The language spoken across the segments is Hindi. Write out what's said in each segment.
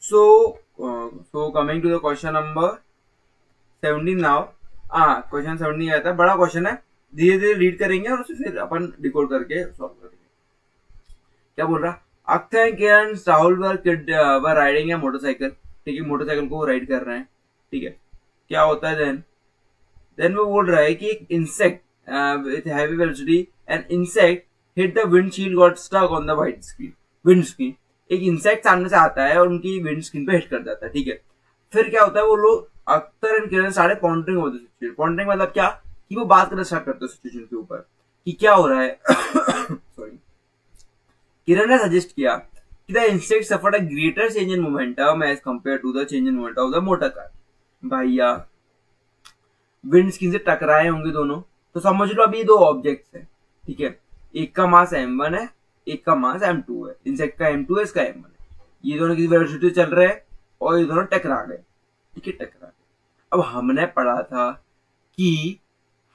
So coming to the question number 17 now. Question 17 आता है, बड़ा क्वेश्चन है, धीरे धीरे रीड करेंगे और उसे फिर अपन डिकोड करके सॉल्व करेंगे। क्या बोल रहा, अख्तर किरण राहुल वर राइडिंग है मोटरसाइकिल, ठीक है, मोटरसाइकिल को राइड कर रहे हैं, ठीक है। क्या होता है देन वो बोल रहा है कि एक insect with heavy velocity and insect hit the windshield got stuck on the white screen wind screen. एक इंसेक्ट सामने से आता है और उनकी विंड स्क्रीन पे हिट कर जाता है, ठीक है। फिर क्या होता है, वो लोग अख्तर एंड किरण सारे पॉन्डरिंग होते हैं। पॉन्डरिंग मतलब क्या, कि वो बात करना स्टार्ट करते हैं सिचुएशन के ऊपर कि क्या हो रहा है। सॉरी। किरण ने सजेस्ट किया कि the insect suffered a greater change in momentum as compare to the change in momentum of the motor car. भैया विंड स्क्रीन से टकराए होंगे दोनों, तो समझ लो अभी दो ऑब्जेक्ट्स हैं, ठीक है। एक का मास m1 है, एक का मास m2 है। इंसेक्ट का m2 है, इसका m1 है। ये दोनों किसी वेलोसिटी चल रहे हैं और ये दोनों टकरा गए, ठीक है, टकरा गए। अब हमने पढ़ा था कि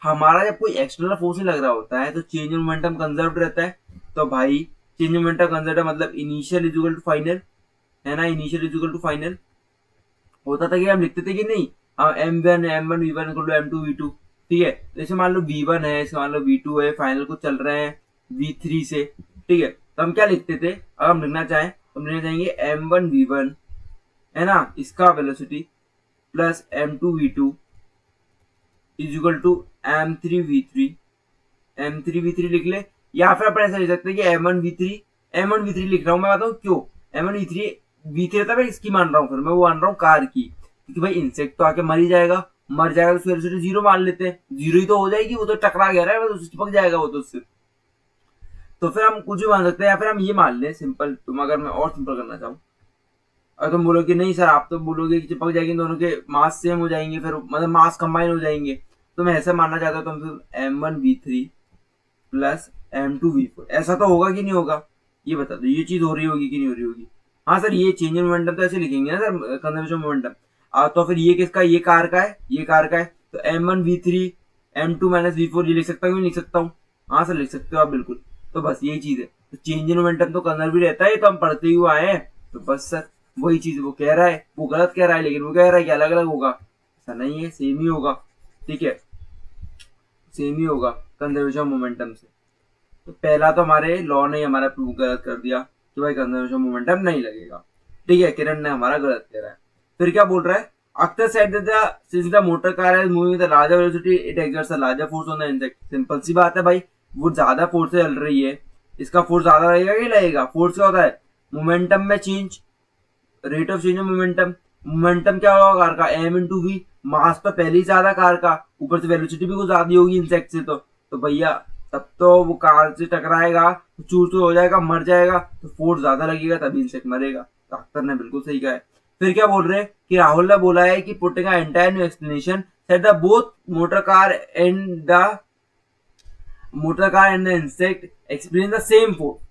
हमारा जब कोई एक्सटर्नल फोर्स नहीं लग रहा होता है तो चेंज इन मोमेंटम कंजर्व रहता है। तो भाई चेंज इन मोमेंटम कंजर्व मतलब initial is equal to final, है ना, initial is equal to final. होता था कि हम लिखते थे कि नहीं, m1 v1 equal to m2 v2, ठीक है। जैसे मान लो v1 है, इसका मान लो v2 है, फाइनल को चल रहे हैं v3 से, ठीक है। तो हम क्या लिखते थे, अगर हम लिखना चाहें तो हम लिखना चाहेंगे m1 v1, है ना, इसका velocity plus m2 v2 is equal to m3 v3, m3 v3 लिख ले। या फिर अपन ऐसा लिख सकते हैं कि m1 v3 लिख रहा हूं, मैं बताऊं क्यों। m1 v3 रहता है, मैं इसकी मान रहा हूँ, फिर मैं वो मान रहा हूँ कार की, क्योंकि भाई इंसेक्ट तो आके मर ही जाएगा, मर जाएगा तो फिर जीरो मान लेते हैं, जीरो ही तो हो जाएगी, वो तो टकरा गया है, तो चिपक जाएगा वो तो उससे। तो फिर हम कुछ भी मान सकते हैं, या फिर हम ये मान लें सिंपल। तुम अगर मैं और सिंपल करना चाहूँ, अगर तुम बोलोगे नहीं सर, आप तो बोलोगे कि चिपक जाएंगे, दोनों के मास सेम हो जाएंगे, फिर मतलब मास कंबाइन हो जाएंगे, तो मैं ऐसा मानना चाहता हूँ, तो हम m1 v3 plus m2 v4, ऐसा तो होगा कि नहीं होगा, ये बता दो, ये चीज हो रही होगी कि नहीं हो रही होगी। हाँ सर, ये चेंज इन मोमेंटम तो ऐसे लिखेंगे ना सर, कंजर्वेशन मोमेंटम। तो फिर ये किसका, ये कार का है, ये कार का है, तो m1 v3 m2 minus v4 ये लिख सकता हूँ, लिख सकता हूँ। हाँ सर लिख सकते हो आप, बिल्कुल। तो बस यही चीज है, तो चेंज इन मोमेंटम तो कंजर्व भी रहता है, तो हम पढ़ते ही आए हैं। तो बस सर वही चीज वो कह रहा है, वो गलत कह रहा है, लेकिन वो कह रहा है कि अलग अलग होगा, ऐसा नहीं है, सेम ही होगा, ठीक है, सेम ही होगा कंजर्वेशन मोमेंटम से। तो पहला तो हमारे लॉ ने हमारा प्रूव गलत कर दिया कि भाई कंजर्वेशन मोमेंटम नहीं लगेगा, ठीक है, किरण ने हमारा गलत कह रहा है। फिर क्या बोल रहा है, Akhtar said that since the motor car is moving with larger velocity it exerts a larger force on the insect. Simple सी बात है भाई, वो ज्यादा फोर्स से चल रही है, इसका फोर्स ज्यादा लगेगा कि लगेगा। फोर्स क्या होता है, मोमेंटम में change, rate of change of momentum. Momentum क्या होगा कार का, m इंटू वी। मास तो पहले ही ज्यादा कार का, ऊपर से वेलोसिटी भी कुछ ज्यादा होगी इंसेक्ट से, तो भैया तब तो वो कार से टकराएगा तो चूर चूर हो जाएगा, मर जाएगा, तो फोर्स ज्यादा लगेगा तभी इंसेक्ट मरेगा। तो अख्तर ने बिल्कुल सही कहा है। फिर क्या बोल रहे हैं कि राहुल ने बोला है कि putting a entire new explanation set the both motor car and the insect experience the same force.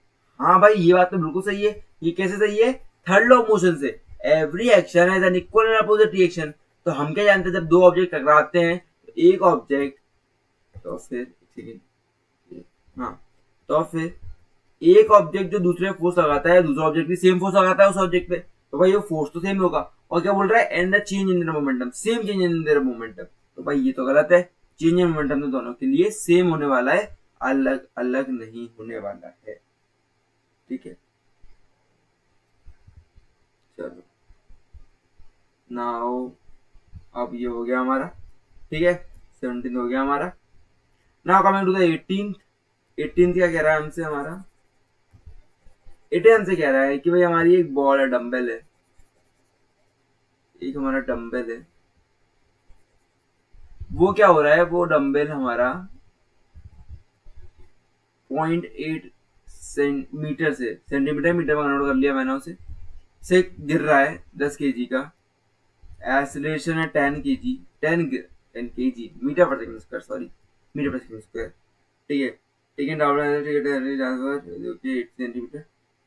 हाँ भाई ये बात तो बिल्कुल सही है। ये कैसे सही है, थर्ड लॉ ऑफ मोशन से, every action has an equal and opposite reaction. तो हम क्या जानते हैं, जब दो ऑब्जेक्ट टकराते हैं तो एक ऑब्जेक्ट, तो फिर हाँ, तो फिर एक ऑब्जेक्ट जो दूसरे फोर्स लगाता है, दूसरा ऑब्जेक्ट भी सेम फोर्स लगाता है उस ऑब्जेक्ट पे, तो भाई वो फोर्स तो सेम होगा। और क्या बोल रहा है, and the change in their momentum, same change in their momentum. तो भाई ये तो गलत है, चेंज इन मोमेंटम तो दोनों के लिए सेम होने वाला है, अलग अलग नहीं होने वाला है, ठीक है। चलो नाउ अब ये हो गया हमारा, ठीक है, 17 हो गया हमारा। नाउ कमिंग टू द 18 क्या कह रहा है हमसे, हमारा 18 हमसे कह रहा है कि भाई हमारी एक बॉल है, डंबल है, एक हमारा डंबल है, वो क्या हो रहा है, वो डंबल हमारा 0.8 मीटर से, सेंटीमीटर मीटर में कन्वर्ट कर लिया मैंने उसे, से गिर रहा है 10 केजी का, एक्सेलरेशन है 10 केजी मीटर पर सेकंड स्क्वायर, सॉरी मीटर पर सेकंड स्क्वायर, ठीक है, ठीक है, सेंटीमीटर,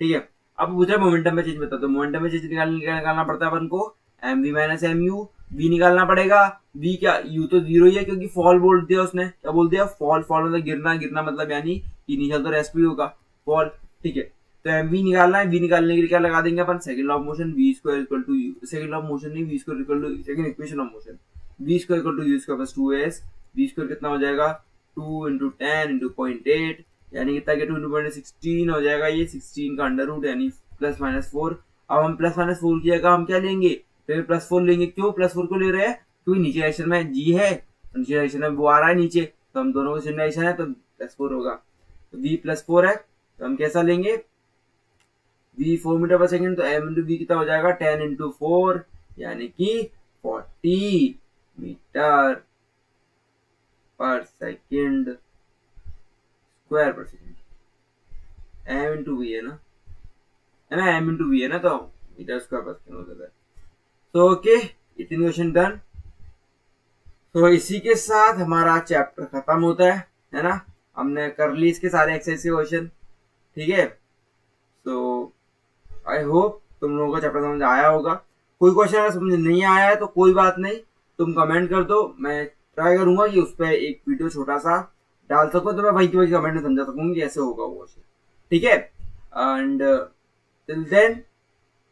ठीक है। अब पूछ रहा है मोमेंटम में चेंज बता, तो मोमेंटम में चेंज निकालना पड़ता है अपन को, M V minus M U, V निकालना पड़ेगा, वी क्या, यू तो जीरो ही है क्योंकि फॉल बोल दिया उसने, क्या बोल दिया, फॉल, फॉल मतलब गिरना, गिरना मतलब यानी इनिशियल तो रेस्ट भी होगा, फॉल, ठीक है। तो एम वी निकालना है, वी निकालने के लिए क्या लगा देंगे अपन, second law of motion v square equal to u, second law of motion नहीं, v square equal to second equation of motion, v square equal to u square plus 2s, v square कितना हो जाएगा 2 इंटू 10 इंटू 0.8 यानी कितना के 2 इंटू 16 हो जाएगा, ये 16 का अंडर रूट यानी प्लस माइनस 4। अब हम प्लस माइनस 4 की जगह हम क्या लेंगे, फिर प्लस 4 लेंगे, क्यों प्लस 4 को ले रहे हैं, क्योंकि नीचे डायरेक्शन में जी है, नीचे डायरेक्शन में वो आ रहा है नीचे, तो हम दोनों को सेम डायरेक्शन है तो प्लस 4 होगा, तो v प्लस 4 है, तो हम कैसा लेंगे v 4 मीटर पर सेकेंड, तो m इंटू वी कितना हो जाएगा 10 इंटू 4 यानी कि 40 मीटर पर सेकेंड स्क्वायर पर सेकेंड, m इंटू वी है ना, m इंटू वी है ना, तो मीटर स्क्वायर पर सेकेंड हो जाता है। तो ओके, इतनी क्वेश्चन डन। तो इसी के साथ हमारा चैप्टर खत्म होता है ना, हमने कर ली इसके सारे एक्सरसाइज के क्वेश्चन, ठीक है। तो आई होप तुम लोगों को चैप्टर समझ आया होगा। कोई क्वेश्चन अगर समझ नहीं आया है तो कोई बात नहीं, तुम कमेंट कर दो, मैं ट्राई करूंगा कि उस पर एक वीडियो छोटा सा डाल सकूं, तो मैं वही की वही कमेंट में समझा सकूंगी कैसे होगा वो क्वेश्चन, ठीक है। And till then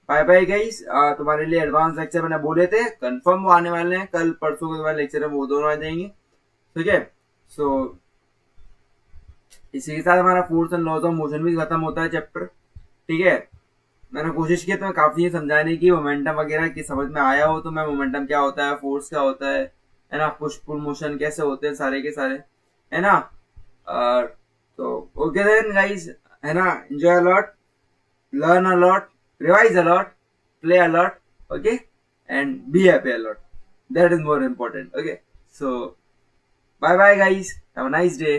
bye bye guys. तुम्हारे लिए एडवांस लेक्चर मैंने बोले थे कंफर्म वो आने वाले हैं, कल परसों के बाद लेक्चर है वो दोनों आ जाएंगे, ठीक है। सो इसी के साथ हमारा force and laws of motion भी खत्म होता है चैप्टर, ठीक है। मैंने कोशिश की तुम्हें काफी समझाने की, मोमेंटम वगैरह की समझ में आया हो तो मैं मोमेंटम क्या होता है, फोर्स क्या होता है ना, पुश पुल मोशन कैसे होते हैं सारे के सारे, है ना। तो ओके देन गाइस, है ना, enjoy a lot, learn a lot, revise a lot, play a lot, okay, and be happy a lot. That is more important, okay. So bye bye guys, have a nice day.